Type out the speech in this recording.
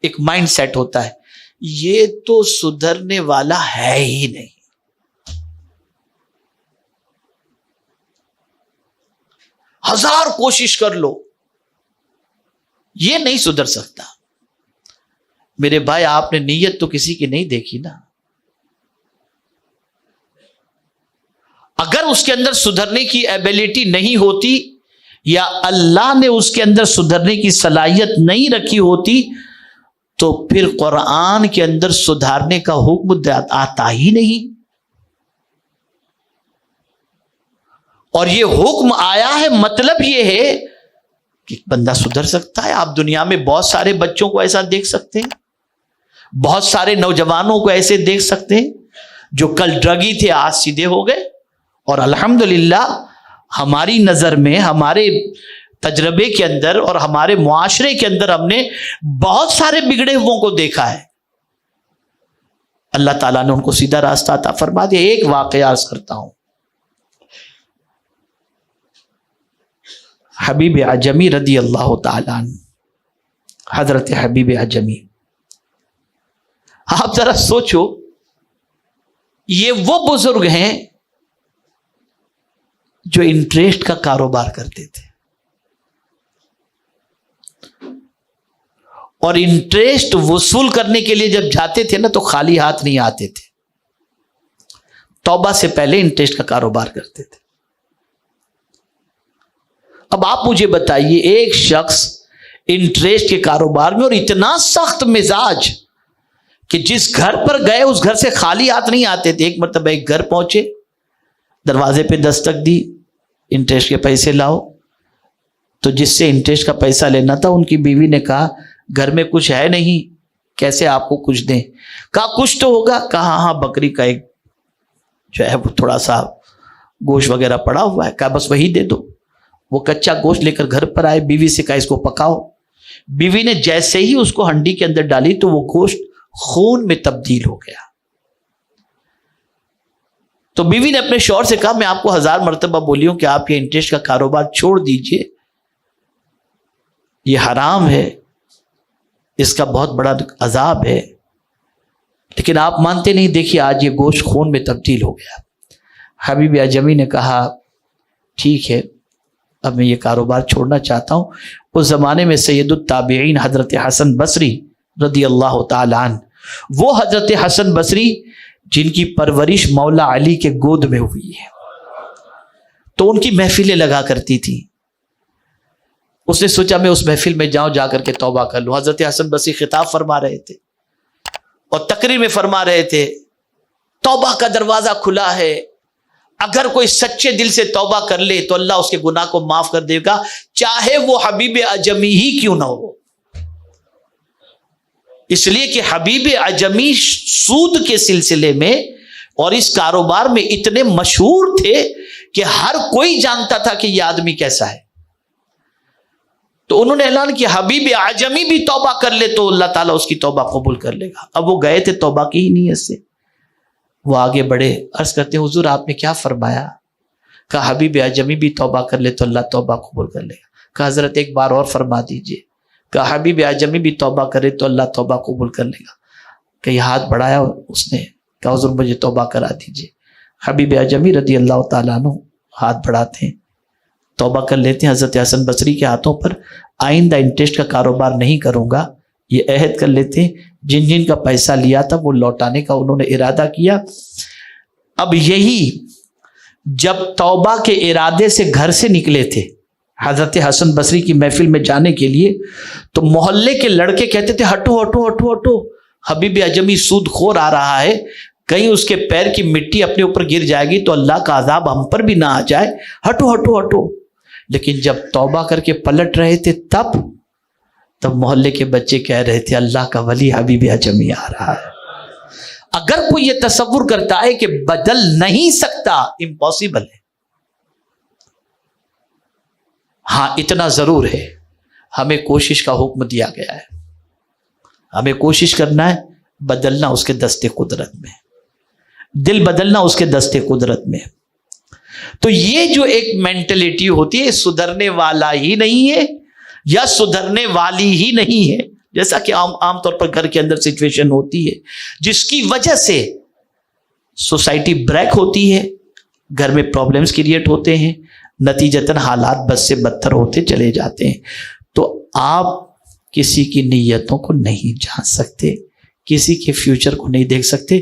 ایک mind set ہوتا ہے یہ تو سدھرنے والا ہے ہی نہیں. ہزار کوشش کر لو یہ نہیں سدھر سکتا. میرے بھائی آپ نے نیت تو کسی کی نہیں دیکھی نا. اگر اس کے اندر سدھرنے کی ایبلٹی نہیں ہوتی یا اللہ نے اس کے اندر سدھرنے کی صلاحیت نہیں رکھی ہوتی تو پھر قرآن کے اندر سدھارنے کا حکم آتا ہی نہیں. اور یہ حکم آیا ہے مطلب یہ ہے کہ بندہ سدھر سکتا ہے. آپ دنیا میں بہت سارے بچوں کو ایسا دیکھ سکتے ہیں, بہت سارے نوجوانوں کو ایسے دیکھ سکتے ہیں جو کل ڈرگی تھے آج سیدھے ہو گئے. اور الحمدللہ ہماری نظر میں, ہمارے تجربے کے اندر اور ہمارے معاشرے کے اندر ہم نے بہت سارے بگڑے ہوئوں کو دیکھا ہے. اللہ تعالیٰ نے ان کو سیدھا راستہ عطا فرما دیا. ایک واقعہ عرض کرتا ہوں. حبیب عجمی رضی اللہ تعالیٰ عنہ, حضرت حبیب عجمی, آپ ذرا سوچو یہ وہ بزرگ ہیں جو انٹرسٹ کا کاروبار کرتے تھے, اور انٹرسٹ وصول کرنے کے لیے جب جاتے تھے نا تو خالی ہاتھ نہیں آتے تھے. توبہ سے پہلے انٹرسٹ کا کاروبار کرتے تھے. اب آپ مجھے بتائیے ایک شخص انٹرسٹ کے کاروبار میں اور اتنا سخت مزاج کہ جس گھر پر گئے اس گھر سے خالی ہاتھ نہیں آتے تھے. ایک مرتبہ ایک گھر پہنچے, دروازے پہ دستک دی, انٹرسٹ کے پیسے لاؤ. تو جس سے انٹرسٹ کا پیسہ لینا تھا ان کی بیوی نے کہا گھر میں کچھ ہے نہیں, کیسے آپ کو کچھ دیں؟ کہا کچھ تو ہوگا. کہا ہاں بکری کا ایک جو ہے وہ تھوڑا سا گوشت وغیرہ پڑا ہوا ہے. کہا بس وہی دے دو. وہ کچا گوشت لے کر گھر پر آئے, بیوی سے کہا اس کو پکاؤ. بیوی نے جیسے ہی اس کو ہنڈی کے اندر ڈالی تو وہ گوشت خون میں تبدیل ہو گیا. تو بیوی نے اپنے شوہر سے کہا میں آپ کو 1000 مرتبہ بولی ہوں کہ آپ یہ انٹرسٹ کا کاروبار چھوڑ دیجئے, یہ حرام ہے, اس کا بہت بڑا عذاب ہے, لیکن آپ مانتے نہیں. دیکھیے آج یہ گوشت خون میں تبدیل ہو گیا. حبیب عجمی نے کہا ٹھیک ہے اب میں یہ کاروبار چھوڑنا چاہتا ہوں. اس زمانے میں سید التابعین حضرت حسن بصری رضی اللہ تعالی عنہ, وہ حضرت حسن بصری جن کی پرورش مولا علی کے گود میں ہوئی ہے, تو ان کی محفلیں لگا کرتی تھی. اس نے سوچا میں اس محفل میں جاؤں, جا کر کے توبہ کر لوں. حضرت حسن بصری خطاب فرما رہے تھے اور تقریر میں فرما رہے تھے توبہ کا دروازہ کھلا ہے, اگر کوئی سچے دل سے توبہ کر لے تو اللہ اس کے گناہ کو معاف کر دے گا, چاہے وہ حبیب عجمی ہی کیوں نہ ہو. اس لیے کہ حبیب عجمی سود کے سلسلے میں اور اس کاروبار میں اتنے مشہور تھے کہ ہر کوئی جانتا تھا کہ یہ آدمی کیسا ہے. تو انہوں نے اعلان کیا حبیب عجمی بھی توبہ کر لے تو اللہ تعالیٰ اس کی توبہ قبول کر لے گا. اب وہ گئے تھے توبہ کی ہی نیت سے, وہ آگے بڑھے, عرض کرتے ہیں حضور آپ نے کیا فرمایا؟ کہا حبیب عجمی بھی توبہ کر لے تو اللہ توبہ قبول کر لے گا. کہا حضرت ایک بار اور فرما دیجئے. کہا حبیب عجمی بھی توبہ کرے تو اللہ توبہ قبول کر لے گا. کہ یہ ہاتھ بڑھایا اس نے, کہا حضور مجھے توبہ کرا دیجئے. حبیب عجمی رضی اللہ تعالیٰ عنہ ہاتھ بڑھاتے ہیں, توبہ کر لیتے ہیں. حضرت حسن بصری کے ہاتھوں پر آئندہ انٹرسٹ کا کاروبار نہیں کروں گا یہ عہد کر لیتے ہیں. جن جن کا پیسہ لیا تھا وہ لوٹانے کا انہوں نے ارادہ کیا. اب یہی جب توبہ کے ارادے سے گھر سے نکلے تھے حضرت حسن بصری کی محفل میں جانے کے لیے, تو محلے کے لڑکے کہتے تھے ہٹو ہٹو ہٹو ہٹو, حبیب عجمی سود خور آ رہا ہے, کہیں اس کے پیر کی مٹی اپنے اوپر گر جائے گی تو اللہ کا عذاب ہم پر بھی نہ آ جائے, ہٹو ہٹو ہٹو. لیکن جب توبہ کر کے پلٹ رہے تھے تب محلے کے بچے کہہ رہے تھے اللہ کا ولی حبیب عجمی آ رہا ہے. اگر کوئی یہ تصور کرتا ہے کہ بدل نہیں سکتا, امپاسبل ہے. ہاں اتنا ضرور ہے ہمیں کوشش کا حکم دیا گیا ہے, ہمیں کوشش کرنا ہے بدلنا اس کے دست قدرت میں, دل بدلنا اس کے دست قدرت میں. تو یہ جو ایک مینٹلٹی ہوتی ہے سدھرنے والا ہی نہیں ہے یا سدھرنے والی ہی نہیں ہے, جیسا کہ عام طور پر گھر کے اندر سچویشن ہوتی ہے جس کی وجہ سے سوسائٹی بریک ہوتی ہے، گھر میں پرابلمز کریٹ ہوتے ہیں، نتیجتاً حالات بد سے بدتر ہوتے چلے جاتے ہیں. تو آپ کسی کی نیتوں کو نہیں جان سکتے، کسی کے فیوچر کو نہیں دیکھ سکتے.